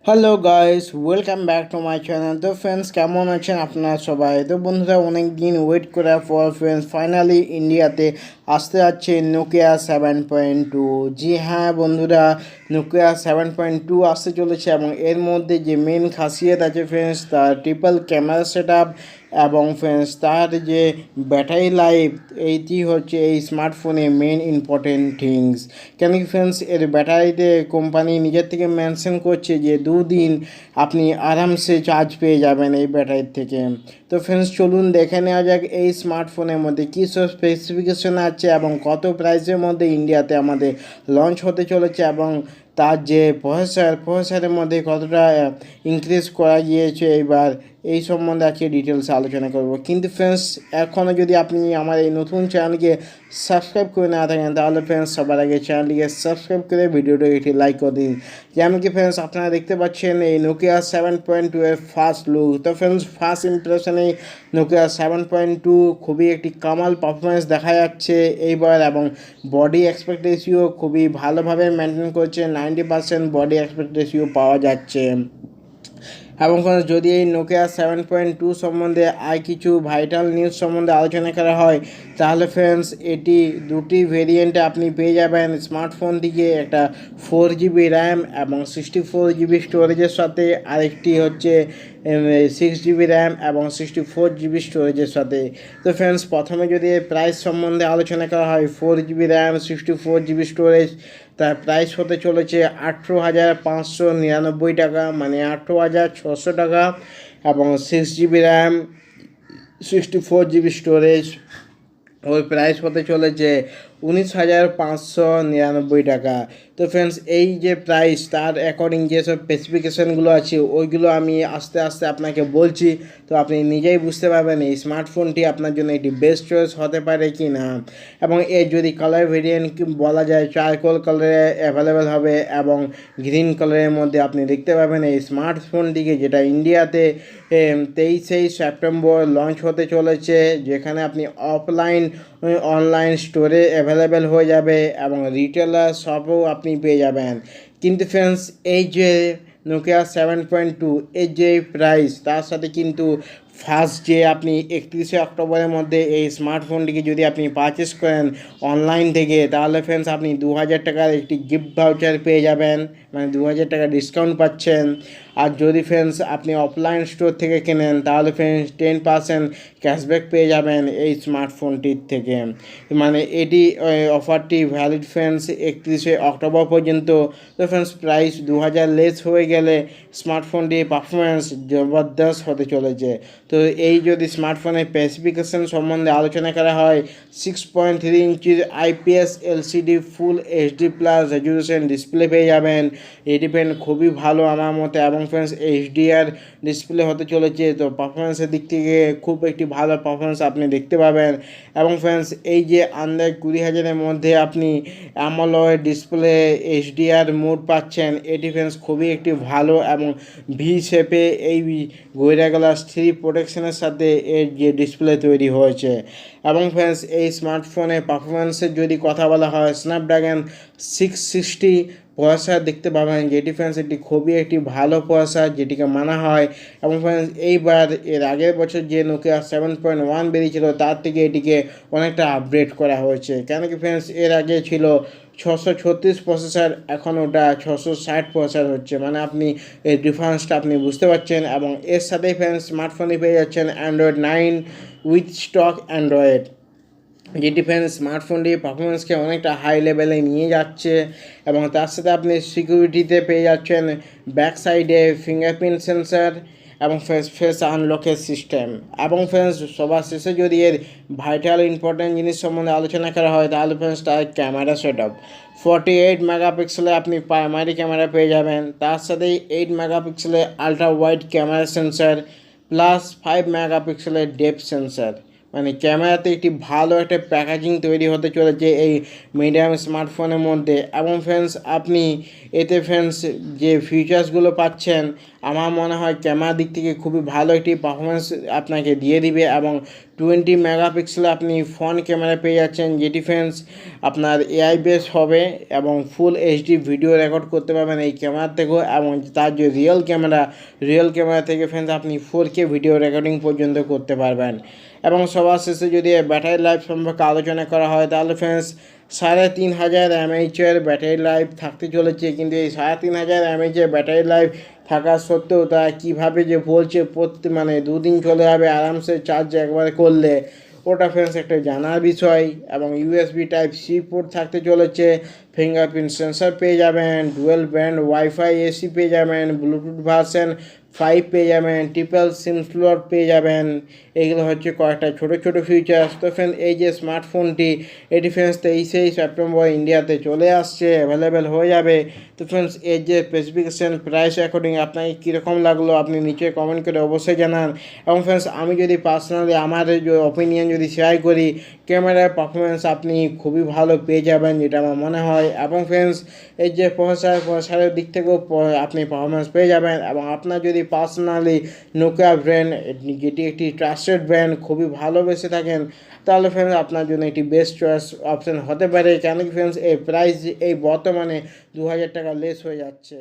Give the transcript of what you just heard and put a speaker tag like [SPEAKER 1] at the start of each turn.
[SPEAKER 1] Hello guys, welcome back to my channel. তো friends, কেমন আছেন আপনারা সবাই? তো বন্ধুরা, অনেক দিন ওয়েট করার পর ফ্রেন্ডস ফাইনালি ইন্ডিয়াতে আসতে যাচ্ছে নোকিয়া 7.2। জি হ্যাঁ বন্ধুরা, নোকিয়া 7.2 আসতে চলেছে এবং এর মধ্যে যে মেন খাসিয়ত আছে ফ্রেন্ডস, তার ট্রিপল ক্যামেরা সেট আপ এবং ফ্রেন্ডস তার যে ব্যাটারি লাইফ, এইটি হচ্ছে এই স্মার্টফোনের মেন ইম্পর্টেন্ট থিংস। কেন কি ফ্রেন্ডস, এর ব্যাটারিতে কোম্পানি নিজের থেকে মেনশন করছে যে 2 দিন আপনি আরামসে চার্জ পেয়ে যাবেন এই ব্যাটারির থেকে। তো ফ্রেন্ডস, চলুন দেখে নেওয়া যাক এই স্মার্টফোনের মধ্যে কী সব স্পেসিফিকেশন আছে এবং কত প্রাইসের মধ্যে ইন্ডিয়াতে আমাদের লঞ্চ হতে চলেছে এবং তার যে প্রসেসরের মধ্যে কতটা ইনক্রিজ করা গিয়েছে এইবার, এই সম্বন্ধে আজকে ডিটেলসে আলোচনা করব। কিন্তু ফ্রেন্ডস, এখনও যদি আপনি আমার এই নতুন চ্যানেলকে সাবস্ক্রাইব করে না থাকেন তাহলে ফ্রেন্ডস সবার আগে চ্যানেলটিকে সাবস্ক্রাইব করে ভিডিওটা একটি লাইক করে দিন। যেমন কি ফ্রেন্ডস আপনারা দেখতে পাচ্ছেন এই নোকিয়া 7.2 এর ফার্স্ট লুক। তো ফ্রেন্ডস, ফার্স্ট ইমপ্রেশনে নোকিয়া 7.2 খুবই একটি কামাল পারফরমেন্স দেখা যাচ্ছে এইবার, এবং বডি এক্সপেক্ট রেশিও খুবই ভালোভাবে মেনটেন করছে। 90% বডি এক্সপেক্ট রেশিও পাওয়া যাচ্ছে। এবং যদি এই নোকিয়া 7.2 সম্বন্ধে আর কিছু ভাইটাল নিউজ সম্বন্ধে আলোচনা করা হয় তাহলে ফ্রেন্ডস এটি দুটি ভেরিয়েন্টে আপনি পেয়ে যাবেন স্মার্টফোনটিকে, একটা 4GB র্যাম এবং 64GB স্টোরেজের সাথে, আরেকটি হচ্ছে 6GB র্যাম এবং 64GB স্টোরেজের সাথে। তো ফ্রেন্ডস, প্রথমে যদি প্রাইস সম্বন্ধে আলোচনা করা হয়, 4GB র্যাম 64GB স্টোরেজ, তার প্রাইস হতে চলেছে 18,599 টাকা, মানে 18,600 টাকা। এবং 6GB র্যাম 64GB স্টোরেজ, ওই প্রাইস হতে চলেছে 19,599 টাকা। তো ফ্রেন্ডস, এই যে প্রাইস তার অ্যাকর্ডিং যেসব স্পেসিফিকেশানগুলো আছে ওইগুলো আমি আস্তে আস্তে আপনাকে বলছি, তো আপনি নিজেই বুঝতে পারবেন এই স্মার্টফোনটি আপনার জন্য একটি বেস্ট চয়েস হতে পারে কি না। এবং এর যদি কালার ভেরিয়েন্ট বলা যায়, চারকোল কালারে অ্যাভেলেবেল হবে এবং গ্রিন কালারের মধ্যে আপনি দেখতে পাবেন এই স্মার্টফোনটিকে, যেটা ইন্ডিয়াতে 23 সেপ্টেম্বর লঞ্চ হতে চলেছে, যেখানে আপনি অনলাইন স্টোরে অ্যাভেলেবেল হয়ে যাবে এবং রিটেলার শপেও আপনি পেয়ে যাবেন। কিন্তু ফ্রেন্ডস, এই যে নোকিয়া 7.2 এর যে প্রাইস, তার সাথে কিন্তু ফার্স্ট যে আপনি 31শে অক্টোবরের মধ্যে এই স্মার্টফোনটিকে যদি আপনি পারচেস করেন অনলাইন থেকে, তাহলে ফ্রেন্ডস আপনি 2,000 টাকার একটি গিফট ভাউচার পেয়ে যাবেন, মানে 2,000 টাকা ডিসকাউন্ট পাচ্ছেন। আর যদি ফ্রেন্ডস আপনি অফলাইন স্টোর থেকে কেনেন তাহলে ফ্রেন্ডস 10% ক্যাশব্যাক পেয়ে যাবেন এই স্মার্টফোনটির থেকে। মানে এটি অফারটি ভ্যালিড ফ্রেন্ডস 31শে অক্টোবর পর্যন্ত। তো ফ্রেন্ডস, প্রাইস 2,000 লেস হয়ে গেলে স্মার্টফোনটির পারফরমেন্স জবরদস্ত হতে চলেছে। তো এই যদি স্মার্টফোনের স্পেসিফিকেশান সম্বন্ধে আলোচনা করা হয়, 6.3 ইঞ্চির IPS LCD ফুল HD প্লাস রেজুলেশন ডিসপ্লে পেয়ে যাবেন। এটি ফ্রেন্ড খুবই ভালো আমার মতে, এবং ফ্রেন্ডস HDR ডিসপ্লে হতে চলেছে, তো পারফরমেন্সের দিক থেকে খুব একটি ভালো পারফরমেন্স আপনি দেখতে পাবেন। এবং ফ্রেন্ডস, এই যে আন্দাজ 20,000-এর মধ্যে আপনি অ্যামোলেড ডিসপ্লে HDR মোড পাচ্ছেন, এটি ফ্রেন্ডস খুবই একটি ভালো এবং ভি শেপে এই গোরিলা গ্লাস 3 প্রোটেকশনের সাথে এর যে ডিসপ্লে তৈরি হয়েছে। এবং ফ্রেন্ডস, এই স্মার্টফোনের পারফরমেন্সের যদি কথা বলা হয়, স্ন্যাপড্রাগন 660 প্রসেসর দেখতে পাবেন, যেটি ফ্রেন্ডস এটি খুবই একটি ভালো প্রসেসর যেটিকে মানা হয়। এবং ফ্রেন্ডস, এইবার এর আগের বছর যে নোকিয়া 7.1 বেরিয়েছিল তার থেকে এটিকে অনেকটা আপগ্রেড করা হয়েছে। কেন কি ফ্রেন্ডস, এর আগে ছিল 636 প্রসেসর, এখন ওটা 660 প্রসেসর হচ্ছে, মানে আপনি এই ডিফারেন্সটা আপনি বুঝতে পারছেন। এবং এর সাথেই ফ্রেন্ডস স্মার্টফোনে পেয়ে যাচ্ছেন অ্যান্ড্রয়েড 9 উইথ স্টক অ্যান্ড্রয়েড, যেটি ফ্রেন্ডস স্মার্টফোনটি পারফরমেন্সকে অনেকটা হাই লেভেলে নিয়ে যাচ্ছে। এবং তার সাথে আপনি সিকিউরিটিতে পেয়ে যাচ্ছেন ব্যাক সাইডে ফিঙ্গারপ্রিন্ট সেন্সার এবং ফেস আনলকের সিস্টেম। এবং ফ্রেন্ডস, সবার শেষে যদি এর ভাইটাল ইম্পর্ট্যান্ট জিনিস সম্বন্ধে আলোচনা করা হয় তাহলে ফ্রেন্ডস তার ক্যামেরা সেট আপ, 48 মেগাপিক্সেলে আপনি প্রাইমারি ক্যামেরা পেয়ে যাবেন, তার সাথেই 8 মেগাপিক্সেলের ultra wide camera sensor plus 5 মেগাপিক্সেলের ডেপথ সেন্সার, মানে ক্যামেরাতে একটি ভালো একটা প্যাকেজিং তৈরি হতে চলেছে এই মিডিয়াম স্মার্টফোনের মধ্যে। এবং ফ্রেন্ডস আপনি এতে ফ্রেন্ডস যে ফিচার্সগুলো পাচ্ছেন আমার মনে হয় ক্যামেরার দিক থেকে খুবই ভালো একটি পারফরমেন্স আপনাকে দিয়ে দিবে। এবং 20 মেগাপিক্সেল আপনি ফ্রন্ট ক্যামেরা পেয়ে যাচ্ছেন, যেটি ফ্রেন্ডস আপনার এআই বেস হবে এবং ফুল এইচডি ভিডিও রেকর্ড করতে পারবেন এই ক্যামেরার থেকেও। এবং তার যে রিয়েল ক্যামেরা থেকে ফ্রেন্ডস আপনি 4K ভিডিও রেকর্ডিং পর্যন্ত করতে পারবেন। এবং সবার শেষে যদি ব্যাটারি লাইফ সম্পর্কে আলোচনা করা হয় তাহলে ফ্রেন্ডস 3500 এমএইচের ব্যাটারি লাইফ থাকতে চলেছে। কিন্তু এই 3500 এমএইচের ব্যাটারি লাইফ থাকা সত্ত্বেও তারা কীভাবে যে বলছে মানে 2 দিন চলে যাবে আরামসে চার্জ একবারে করলে, ওটা ফ্রেন্ডস একটা জানার বিষয়। এবং ইউএসবি টাইপ সি পোর্ট থাকতে চলেছে, ফিঙ্গারপ্রিন্ট সেন্সর পেয়ে যাবেন, ডুয়েল ব্যান্ড ওয়াইফাই এসি পেয়ে যাবেন, ব্লুটুথ ভার্সন 5 পেয়ে যাবেন, ট্রিপল সিম স্লট পেয়ে যাবেন। এইগুলো হচ্ছে কয়েকটা ছোটো ফিচার্স। তো ফ্রেন্ড এই যে স্মার্টফোনটি এটি ফ্রেন্ডস 23 সেপ্টেম্বর ইন্ডিয়াতে চলে আসছে, অ্যাভেলেবেল হয়ে যাবে। তো ফ্রেন্ডস এর যে স্পেসিফিকেশান প্রাইস অ্যাকর্ডিং আপনাকে কীরকম লাগলো আপনি নিচে কমেন্ট করে অবশ্যই জানান। এবং ফ্রেন্ডস আমি যদি পার্সোনালি আমার যে অপিনিয়ন যদি শেয়ার করি, ক্যামেরার পারফরমেন্স আপনি খুবই ভালো পেয়ে যাবেন যেটা আমার মনে হয়। এবং ফ্রেন্ডস এই যে প্রসেসরের দিক থেকেও আপনি পারফরমেন্স পেয়ে যাবেন। এবং আপনার যদি পার্সোনালি নোকিয়া ব্র্যান্ড, যেটি একটি ট্রাস্টেড ব্র্যান্ড, খুবই ভালোবেসে থাকেন তাহলে ফ্রেন্ডস আপনার জন্য একটি বেস্ট চয়েস অপশন হতে পারে। কেন কি ফ্রেন্ডস এই প্রাইস এই বর্তমানে 2000 টাকা লেস হয়ে যাচ্ছে।